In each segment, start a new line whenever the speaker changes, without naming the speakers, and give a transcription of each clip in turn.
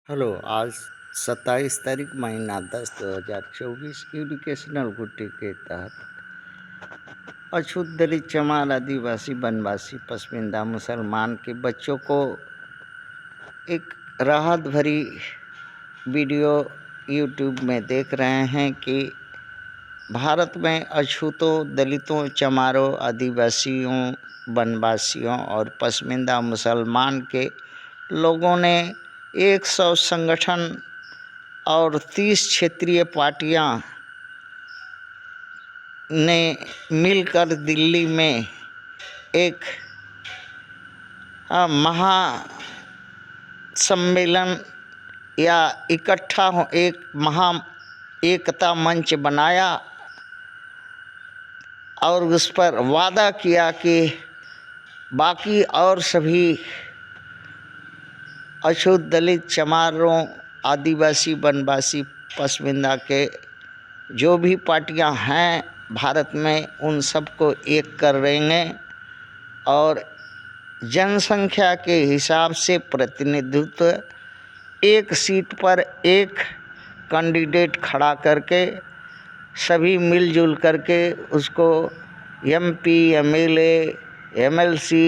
Hello. आज 27 तारीख महीना 10 2024 एजुकेशनल गुट्टी के तहत अछूत दलित चमार आदिवासी वनवासी पसमिंदा मुसलमान के बच्चों को एक राहत भरी वीडियो यूट्यूब में देख रहे हैं कि भारत में अछूतों दलितों चमारों आदिवासियों वनवासियों और पसमिंदा मुसलमान के लोगों ने 100 संगठन और 30 क्षेत्रीय पार्टियां ने मिलकर दिल्ली में एक महा सम्मेलन या इकट्ठा हो एक महा एकता मंच बनाया और उस पर वादा किया कि बाकी और सभी अछूत दलित चमारों आदिवासी वनवासी पसमिंदा के जो भी पार्टियां हैं भारत में उन सबको एक कर देंगे और जनसंख्या के हिसाब से प्रतिनिधित्व एक सीट पर एक कैंडिडेट खड़ा करके सभी मिलजुल करके उसको एमपी एमएलए एमएलसी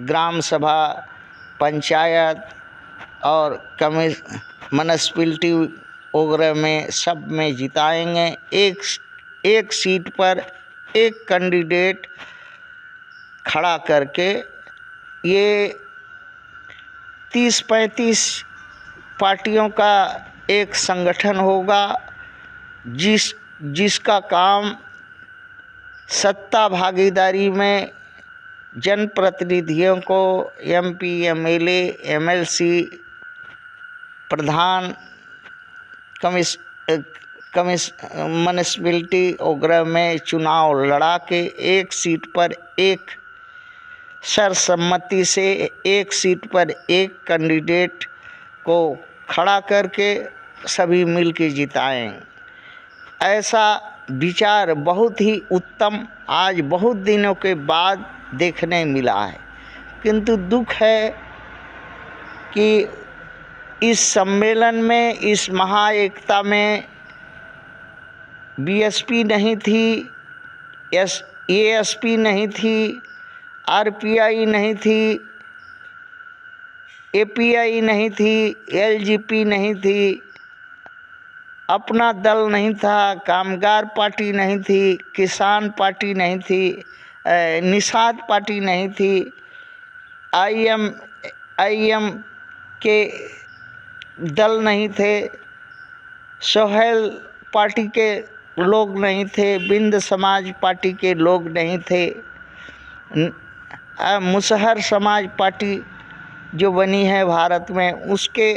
ग्राम सभा पंचायत और म्युनिसिपैलिटी वगैरह में सब में जिताएंगे। एक सीट पर एक कैंडिडेट खड़ा करके ये 30-35 पार्टियों का एक संगठन होगा जिसका काम सत्ता भागीदारी में जनप्रतिनिधियों को एमपी एमएलए एमएलसी प्रधान म्युनिसिपैलिटी वगैरह में चुनाव लड़ा के एक सीट पर एक सर्वसम्मति से एक सीट पर एक कैंडिडेट को खड़ा करके सभी मिल के जिताएं। ऐसा विचार बहुत ही उत्तम आज बहुत दिनों के बाद देखने मिला है, किंतु दुख है कि इस सम्मेलन में इस महा एकता में बीएसपी नहीं थी, एएसपी नहीं थी, आरपीआई नहीं थी, एपीआई नहीं थी, एलजीपी नहीं थी, अपना दल नहीं था, कामगार पार्टी नहीं थी, किसान पार्टी नहीं थी, निषाद पार्टी नहीं थी, आईएम के दल नहीं थे, सोहेल पार्टी के लोग नहीं थे, बिंद समाज पार्टी के लोग नहीं थे, मुसहर समाज पार्टी जो बनी है भारत में उसके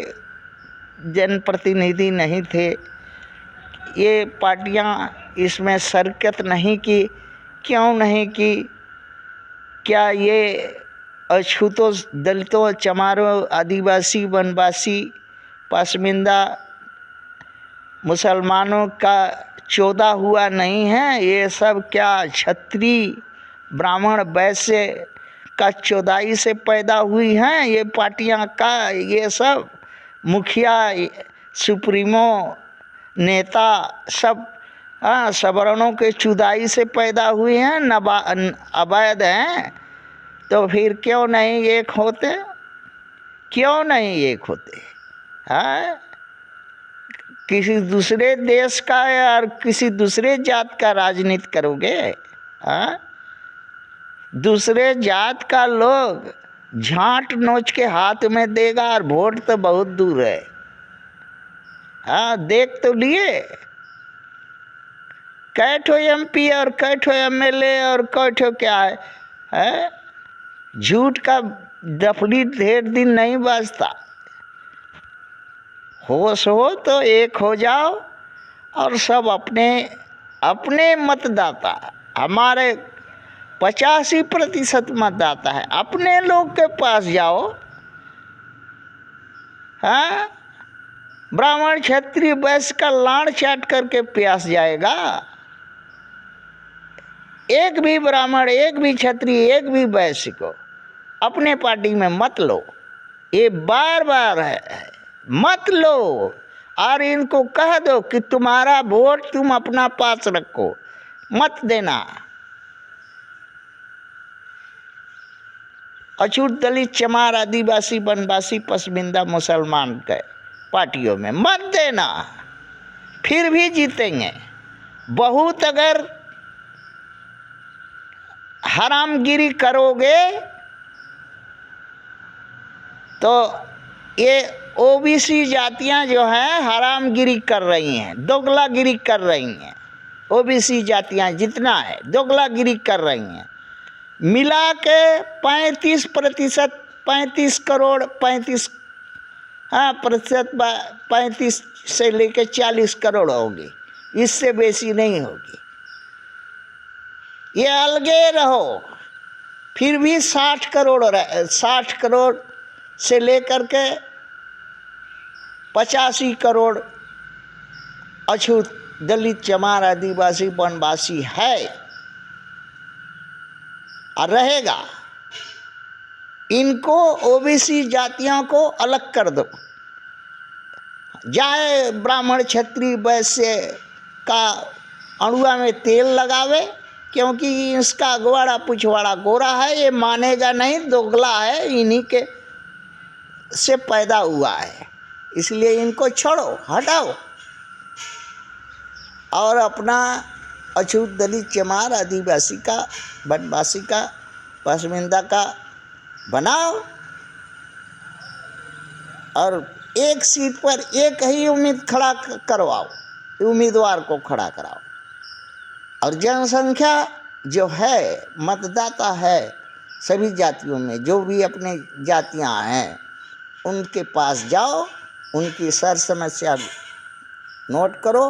जनप्रतिनिधि नहीं थे। ये पार्टियां इसमें शिरकत नहीं की। क्यों नहीं की? क्या ये अछूतों दलितों चमारों आदिवासी वनवासी पसमिंदा मुसलमानों का चौदा हुआ नहीं है? ये सब क्या क्षत्रिय ब्राह्मण वैश्य का चौदाई से पैदा हुई हैं ये पार्टियां? का ये सब मुखिया सुप्रीमो नेता सब सवर्णों के चुदाई से पैदा हुई हैं, अवैध हैं? तो फिर क्यों नहीं एक होते? क्यों नहीं एक होते? किसी दूसरे देश का या किसी दूसरे जात का राजनीति करोगे? दूसरे जात का लोग झांट नोच के हाथ में देगा और वोट तो बहुत दूर है। देख तो लिए कैठो एमपी और कैठो एमएलए और कैठो क्या है? झूठ का डफली ढेर दिन नहीं बजता। होश हो तो एक हो जाओ और सब अपने मतदाता, हमारे 85% मतदाता है, अपने लोग के पास जाओ। ब्राह्मण क्षत्रिय वैश्य का लाड़ चाट करके प्यास जाएगा। एक भी ब्राह्मण एक भी क्षत्रिय एक भी वैश्य को अपने पार्टी में मत लो। ये बार बार है मत लो और इनको कह दो कि तुम्हारा वोट तुम अपना पास रखो, मत देना। अछूत, दलित, चमार, आदिवासी, वनवासी, पसमिंदा, मुसलमान के पार्टियों में मत देना, फिर भी जीतेंगे। बहुत अगर हरामगिरी करोगे तो ये ओबीसी जातियां जो हैं हरामगिरी कर रही हैं, दोगलागिरी कर रही हैं। ओबीसी जातियां जितना है दोगलागिरी कर रही हैं। मिला के 35%, 35 करोड़, 35 प्रतिशत, 35 से लेकर 40 करोड़ होगी, इससे बेसी नहीं होगी। ये अलगे रहो, फिर भी 60 करोड़ से लेकर के 85 करोड़ अछूत, दलित, चमार, आदिवासी, वनवासी है और रहेगा। इनको ओबीसी जातियों को अलग कर दो। जाए ब्राह्मण, क्षत्रिय, वैश्य का अड़ुआ में तेल लगावे, क्योंकि इसका अगवाड़ा पिछवाड़ा गोरा है, ये मानेगा नहीं, दोगला है, इन्हीं के से पैदा हुआ है, इसलिए इनको छोड़ो, हटाओ और अपना अछूत, दलित, चमार, आदिवासी का, वनवासी का, पसमिंदा का बनाओ और एक सीट पर एक ही उम्मीदवार को खड़ा कराओ। और जनसंख्या जो है, मतदाता है सभी जातियों में, जो भी अपने जातियां हैं उनके पास जाओ, उनकी सर समस्या नोट करो,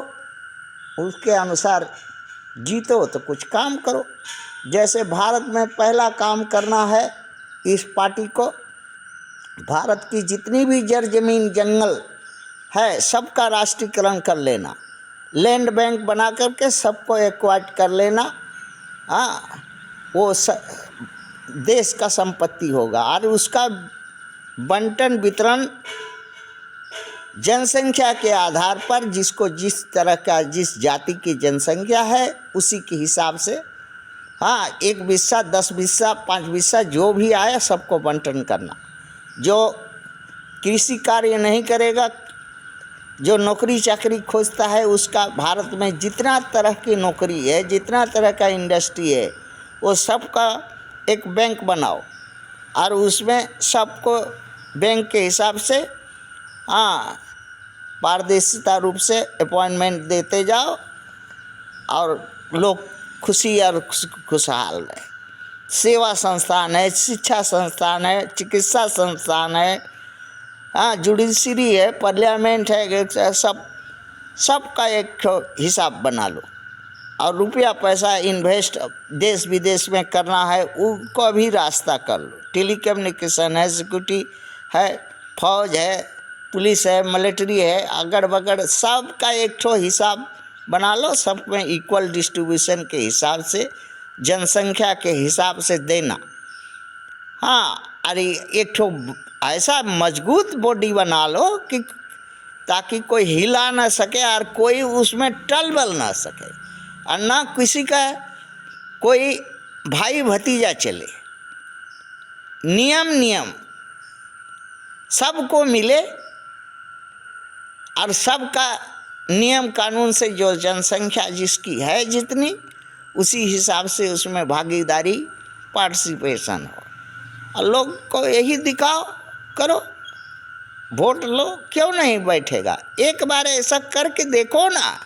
उसके अनुसार जीतो तो कुछ काम करो। जैसे भारत में पहला काम करना है इस पार्टी को, भारत की जितनी भी जड़ जमीन जंगल है सबका राष्ट्रीयकरण कर लेना, लैंड बैंक बना करके सबको एक्वाइट कर लेना। वो देश का संपत्ति होगा और उसका बंटन वितरण जनसंख्या के आधार पर, जिसको जिस तरह का, जिस जाति की जनसंख्या है उसी के हिसाब से, 1 हिस्सा, 10 हिस्सा, 5 हिस्सा जो भी आए सबको बंटन करना। जो कृषि कार्य नहीं करेगा, जो नौकरी चाकरी खोजता है, उसका भारत में जितना तरह की नौकरी है, जितना तरह का इंडस्ट्री है, वो सबका एक बैंक बनाओ और उसमें सबको बैंक के हिसाब से पारदर्शिता रूप से अपॉइंटमेंट देते जाओ और लोग खुशी और खुशहाल रहे। सेवा संस्थान है, शिक्षा संस्थान है, चिकित्सा संस्थान है, जुडिशरी है, पार्लियामेंट है, सबका एक हिसाब बना लो और रुपया पैसा इन्वेस्ट देश विदेश में करना है उनको भी रास्ता कर लो। टेलीकम्युनिकेशन है, सिक्योरिटी है, फौज है, पुलिस है, मिलिट्री है, अगड़ बगड़ सबका एक ठो हिसाब बना लो, सब में इक्वल डिस्ट्रीब्यूशन के हिसाब से, जनसंख्या के हिसाब से देना। अरे एक ठो ऐसा मजबूत बॉडी बना लो कि ताकि कोई हिला ना सके और कोई उसमें टलबल ना सके और ना किसी का कोई भाई भतीजा चले। नियम सबको मिले और सबका नियम कानून से जो जनसंख्या जिसकी है जितनी, उसी हिसाब से उसमें भागीदारी, पार्टिसिपेशन हो और लोग को यही दिखाओ, करो, वोट लो, क्यों नहीं बैठेगा। एक बार ऐसा करके देखो ना।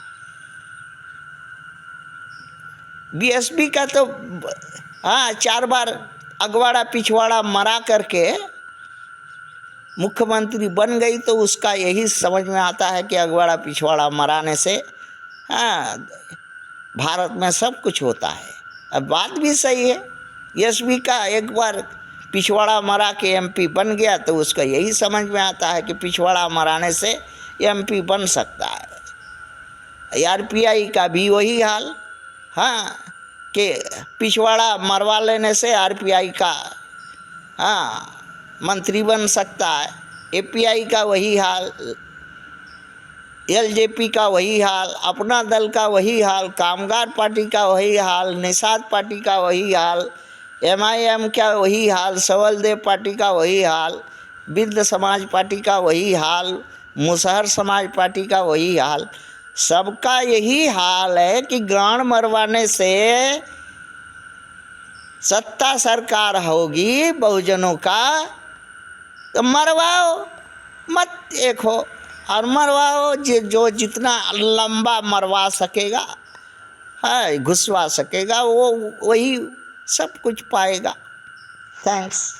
बीएसपी का तो 4 बार अगवाड़ा पिछवाड़ा मरा करके मुख्यमंत्री बन गई, तो उसका यही समझ में आता है कि अगवाड़ा पिछवाड़ा मराने से भारत में सब कुछ होता है। अब बात भी सही है, एसपी का एक बार पिछवाड़ा मरा के एमपी बन गया तो उसका यही समझ में आता है कि पिछवाड़ा मराने से एमपी बन सकता है। आरपीआई का भी वही हाल, कि पिछवाड़ा मरवा लेने से आरपीआई का मंत्री बन सकता है। एपीआई का वही हाल, एलजेपी का वही हाल, अपना दल का वही हाल, कामगार पार्टी का वही हाल, निषाद पार्टी का वही हाल, एमआईएम का वही हाल, सबलदेव पार्टी का वही हाल, विद्ध समाज पार्टी का वही हाल, मुसहर समाज पार्टी का वही हाल। सबका यही हाल है कि गांड मरवाने से सत्ता सरकार होगी बहुजनों का, तो मरवाओ मत देखो, और मरवाओ जो जितना लंबा मरवा सकेगा, है घुसवा सकेगा, वो वही सब कुछ पाएगा। थैंक्स।